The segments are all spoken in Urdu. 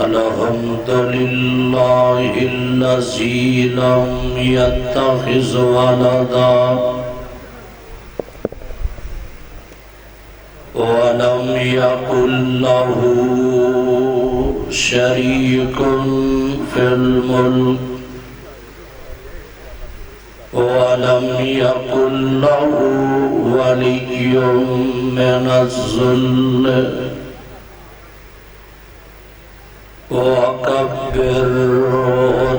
الحمد لله الذي لم يتخذ ولدا ولم يكن له شريك في الملك ولم يكن له ولي من الذل وكبره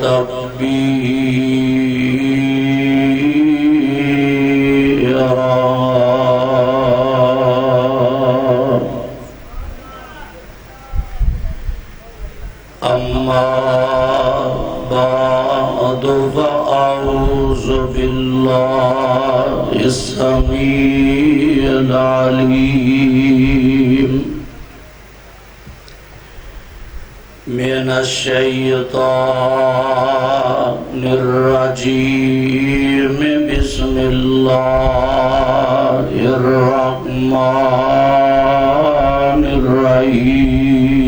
تكبيرا. أما بعد فأعوذ بالله السميع العليم من الشيطان الرجيم. بسم الله الرحمن الرحيم.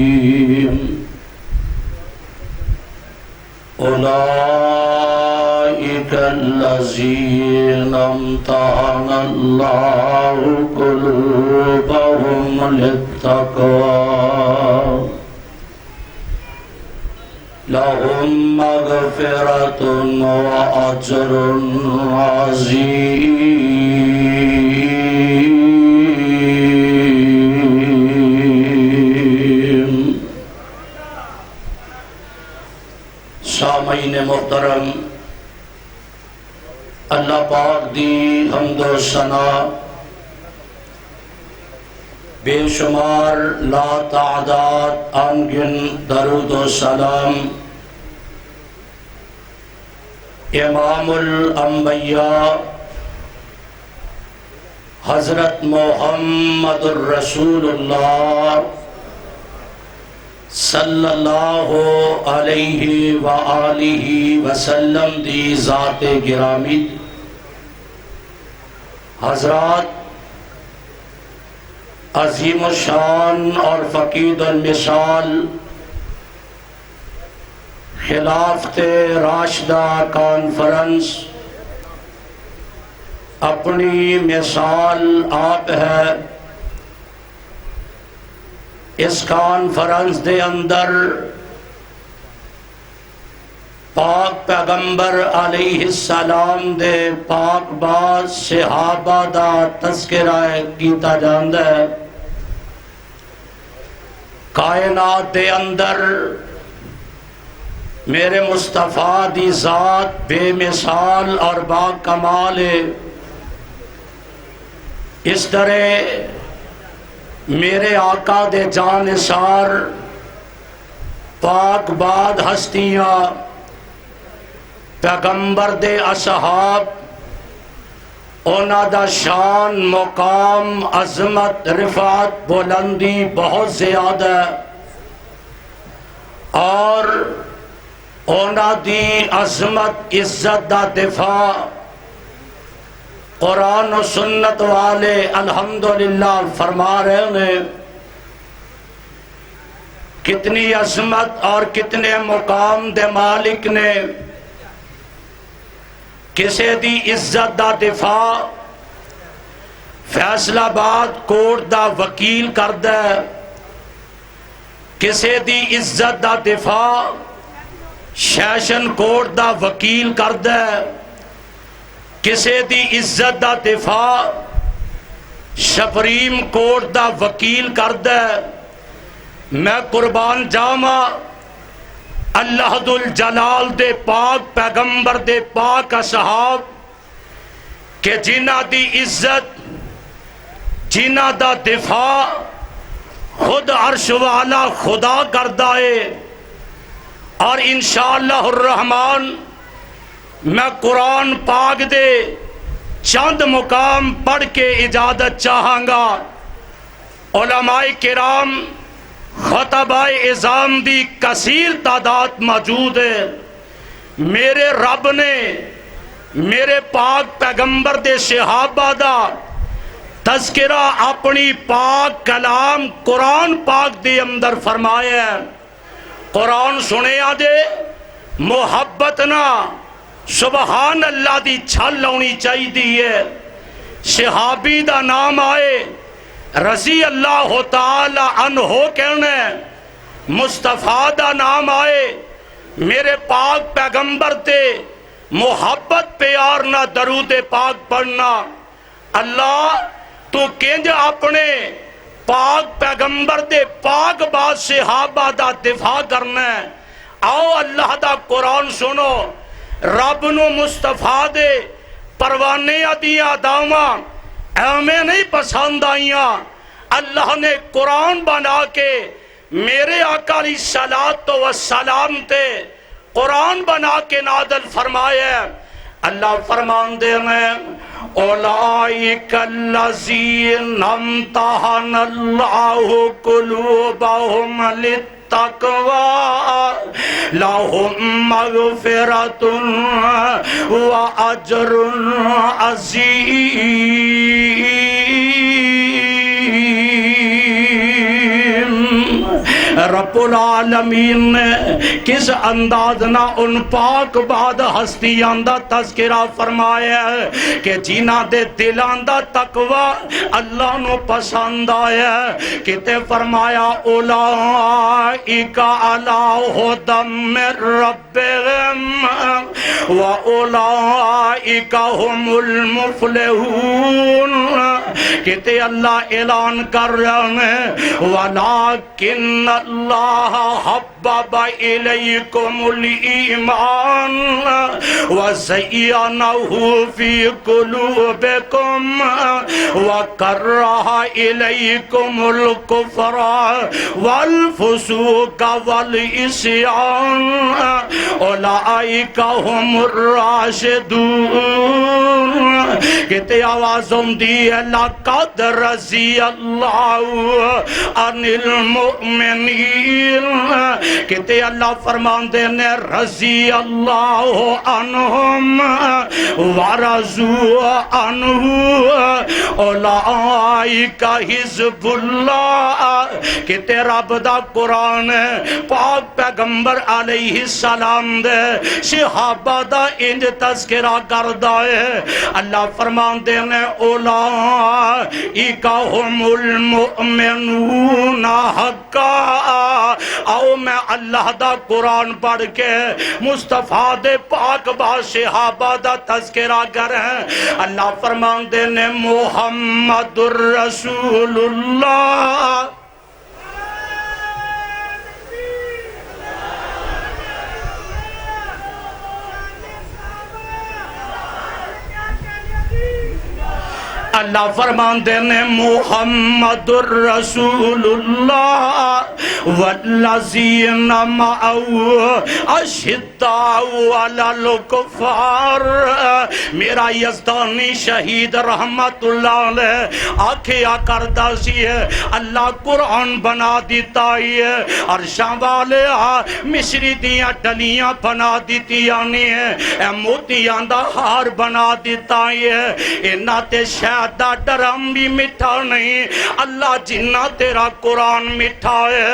أولئك الذين امتحن الله قلوبهم للتقوى لهم مغفرة وأجر عظيم. سامعین محترم، اللہ پاک دی حمد و ثنا بے شمار لا تعداد انگن درود و سلام امام الانبیاء حضرت محمد الرسول اللہ صلی اللہ علیہ وآلہ وسلم دی ذات گرامی. حضرات عظیم الشان اور فقید المثال خلافت راشدہ کانفرنس اپنی مثال آپ ہے. اس کانفرنس دے اندر پاک پیغمبر علیہ السلام دے پاک باز صحابہ دا تذکرہ کیتا جاندا ہے. کائنات دے اندر میرے مصطفیٰ دی ذات بے مثال اور با کمال ہے. اس طرح میرے آقا دے جانثار پاک باد ہستیاں پیغمبر دے اصحاب اونا دا شان مقام عظمت رفعت بلندی بہت زیادہ ہے اور اونا دی عظمت عزت دا دفاع قرآن و سنت والے الحمدللہ فرما رہے ہیں. کتنی عظمت اور کتنے مقام دے مالک نے کسے دی عزت دا دفاع فیصلہ آباد کوٹ دا وکیل کردہ ہے، کسے دی عزت دا دفاع سیشن کوٹ دا وکیل کردہ ہے، کسے دی عزت دا دفاع سپریم کورٹ دا وکیل کردہ ہے. میں قربان جاواں اللہ ذوالجلال دے پاک پیغمبر دے پاک اصحاب کہ جنہ دی عزت جنہ دا دفاع خود عرش والا خدا کردہ ہے. اور انشاءاللہ الرحمن میں قرآن پاک دے چند مقام پڑھ کے اجازت چاہاں گا. علماء کرام خطبہ اعظام دی کثیر تعداد موجود ہے. میرے رب نے میرے پاک پیغمبر دے صحابہ دا تذکرہ اپنی پاک کلام قرآن پاک دے اندر فرمایا ہے. قرآن سنے آجے محبت نہ سبحان اللہ دی چھل ہونی چاہی دیئے. صحابی دا نام آئے رضی اللہ تعالی عنہ کہنے، مصطفیٰ دا نام آئے میرے پاک پیغمبر تے محبت پیار نہ درود پاک پڑھنا. اللہ تو کنج اپنے پاک پیغمبر دے پاک بعد صحابہ دا دفاع کرنا ہے. آؤ اللہ دا قرآن سنو. رب نو مصطفیٰ دے پروانے دیاں داواں ہمیں نہیں پسند آئیاں. اللہ نے قرآن بنا کے میرے آقا علیہ الصلوۃ والسلام تے قرآن بنا کے نازل فرمایا. اللہ فرمان دے میں اولئک الذین امتحن اللہ قلوبہم للتقوی لہم مغفرۃ واجر عظیم. رب العالمین نے کس انداز نہ ان پاک بعد ہستیاں دا تذکرہ فرمایا ہے کہ جنہ دے دلان دا تقوی اللہ نو پسند آیا ہے. کتے فرمایا اولئک علی ھدی من ربہم واولئک ھم المفلحون. کتے اللہ اعلان کر رہے ہیں ولیکن اللہ حبب الیکم الایمان وزینہ فی قلوبکم وکرہ الیکم الکفر والفسوق والعصیان اولئک ھم الراشدون. کتے آوازوں دی لقد رضی اللہ عن المؤمنین. کہتے اللہ فرمان دینے رضی اللہ عنہم ورضوا عنہ اولئک حزب اللہ. کہتے رب دا قرآن پاک پیغمبر علیہ السلام دے صحابہ دا انج تذکرہ کردہ ہے. اللہ فرمان دینے اولئک ھم المؤمنون حقا. آؤ میں اللہ دا قرآن پڑھ کے مصطفیٰ دے پاک با صحابہ دا تذکرہ کریں. اللہ فرمان دینے محمد الرسول اللہ. اللہ فرمان دینے محمد الرسول اللہ والذین معه اشداء علی الکفار. میرا یزدانی شہید رحمت اللہ علیہ آنکھیا کردہ سی ہے. اللہ قرآن بنا دیتا ہے عرشاں والے مصری دیاں ڈلیاں بنا دیتی آنی ہے. اے موتیاں دا ہار بنا دیتا ہے. انہاں تے شہد دا ڈرم بھی مٹھا نہیں. اللہ جنہ تیرا قرآن مٹھا ہے.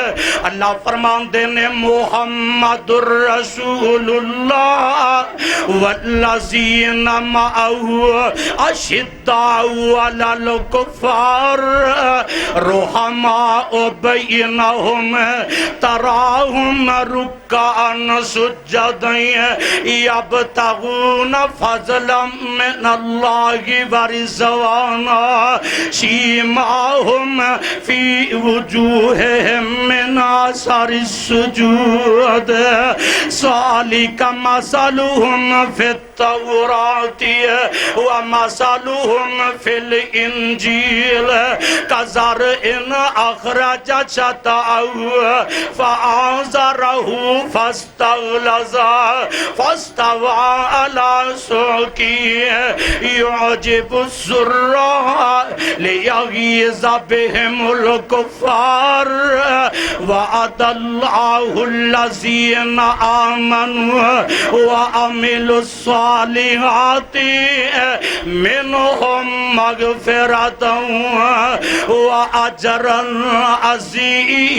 اللہ فرمان دینے محمد الرسول اللہ والذین معه اشداء علی الکفار رحماء بینہم تراہم رکعا سجدا یبتغون فضلا من اللہ ورضوانا سیماہم فی وجوہہم من آثار السجود ذالک مثلہم فی التوراۃ ومثلہم فی الانجیل کزرع اخرج شطأہ فآزرہ فاستغلظ فاستوى على سوقه يعجب الزراع ليغيظ بهم الكفار وعد الله الذين آمنوا وعملوا الصالحات منهم مغفرة وأجرا عظيما.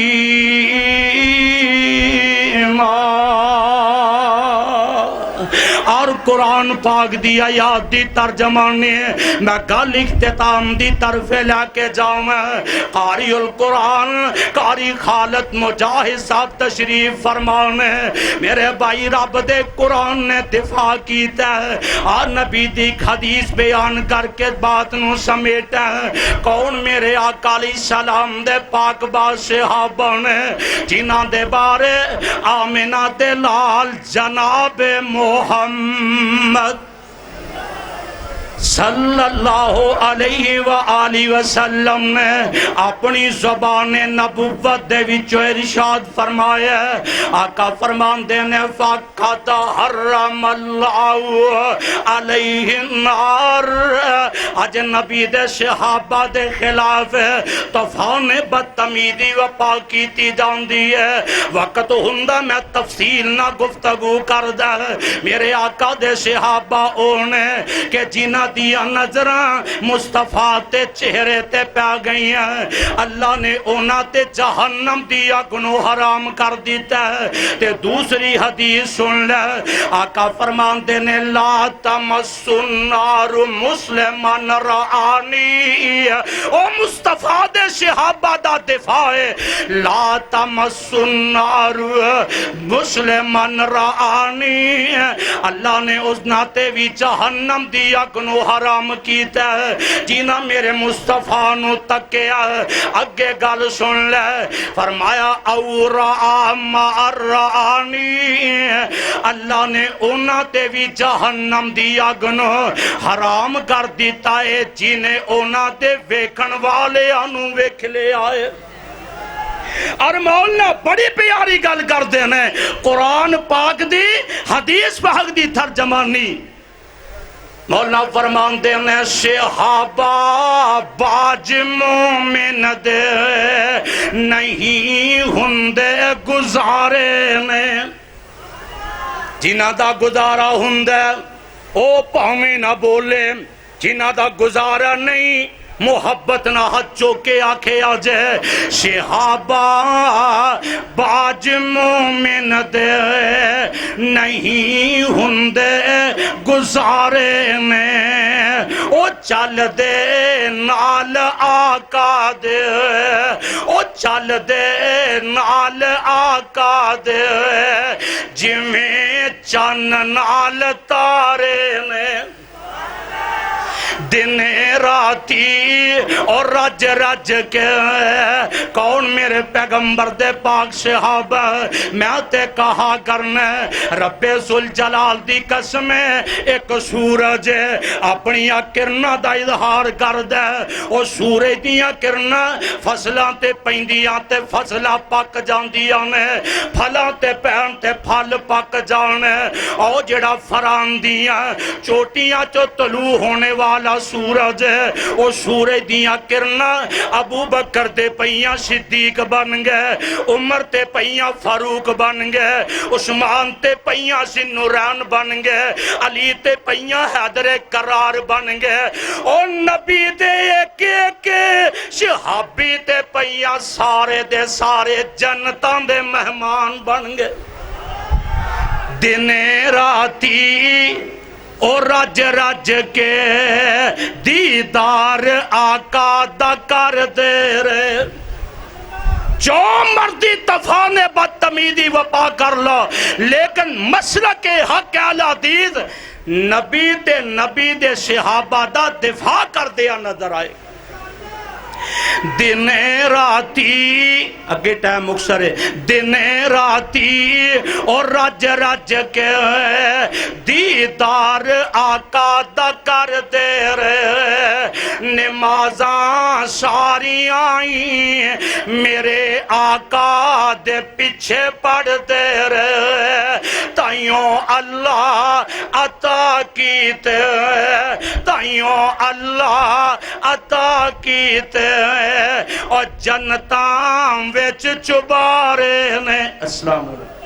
قرآن پاک دی آیات دی ترجمانی میں گل اختتام دی طرف لے کے جاؤں قاری القرآن قاری خالد مجاہد صاحب تشریف فرمانے میرے بھائی رب دے قرآن نے دفاع کیتا ہے اور نبی دی حدیث بیان کر کے بات نو سمیٹا ہے کون میرے آقا علیہ السلام دے پاک باز صحابہ نے جنہ دے بارے آمنہ دے لال جناب محمد صلی اللہ علیہ وآلہ وسلم نے اپنی زبان نبوت دے وچوں ارشاد فرمایا آقا فرمان دینے فَقَدْ حَرَّمَ اللَّهُ عَلَيْهِ النَّارِ اج نبی دے صحابہ دے خلاف طوفان بدتمیزی وپا کیتی جاندی ہے وقت ہوندا میں تفصیل نہ گفتگو کردا میرے آقا دے صحابہ اونے کہ جنہ دیا نظران مصطفیٰ تے چہرے تے پہ گئی ہیں اللہ نے اونا تے جہنم دیا گناہ حرام کر دیتا ہے تے دوسری حدیث سن لے آقا فرمان دینے لا تمس النار مسلمان رآنی او مصطفیٰ دے صحابہ دا دفاع ہے لا تمس النار مسلمان رآنی اللہ نے اس ناتے بھی جہنم دیا گناہ حرام کیتا ہے جینا میرے مصطفیٰ نو تکیا ہے اگے گل سن لے فرمایا او رآ ما رآنی اللہ نے اونا تے بھی جہنم دیا گناہ حرام کر دیتا ہے جنہیں اونا تے ویکھن والے آنو ویکھ لے آئے اور مولانا بڑی پیاری گل کر دینے قرآن پاک دی حدیث پاک دی ترجمانی مولانا فرمان دینے صحابہ باج مومن دے نہیں ہندے گزارے نے جنہ دا گزارا ہندے او پاویں نہ بولے جنہ دا گزارا نہیں محبت نہ ہاتھ چوکے آکھے آجے صحابہ باج مومن دے نہیں ہندے گزارے میں او چل دے نال آقا دے او چل دے نال آقا دے جمیں چن نال تارے نے دن راتی اور رج رج کے کون میرے پیغمبر دے پاک صحابہ میں تے کہا کرنے رب ذوالجلال دی قسم ایک سورج اپنی کرنا دا اظہار کر دے او سورج دیاں کرنا فصلاں تے پیندیاں تے فصلہ پک جاندیاں نے پھلاں تے پین تے پھل پک جانے او جڑا فران دیاں چوٹیاں چو طلوع ہونے والا سورج ہے وہ سورج دیاں کرنا ابو بکر تے پہیاں صدیق بن گئے عمر تے پہیاں فاروق بن گئے عثمان تے پہیاں ذوالنورین بن گئے علی تے پہیاں حیدر کرار بن گئے اور نبی دے ایک ایک صحابی تے پہیاں سارے دے سارے جنتاں دے مہمان بن گئے دن راتی اور رج رج کے دیدار آقا دا کر دے رہے جو مردی تفانے بدتمیزی وپا کر لو لیکن مسلک حق اہل حدیث نبی دے صحابہ دا دفاع کر دیا نظر آئے دن راتی اگے ٹائم مکسر ہے دن راتی اور رج رج کے دیدار آقا دا کر دے رہے نمازاں ساری آئیں میرے آقا دے پیچھے پڑھ دے رہے تائیوں اللہ عطا کیتے تائیوں اللہ عطا کیتے اور جنتاں ویچ چبارے نے السلام علیکم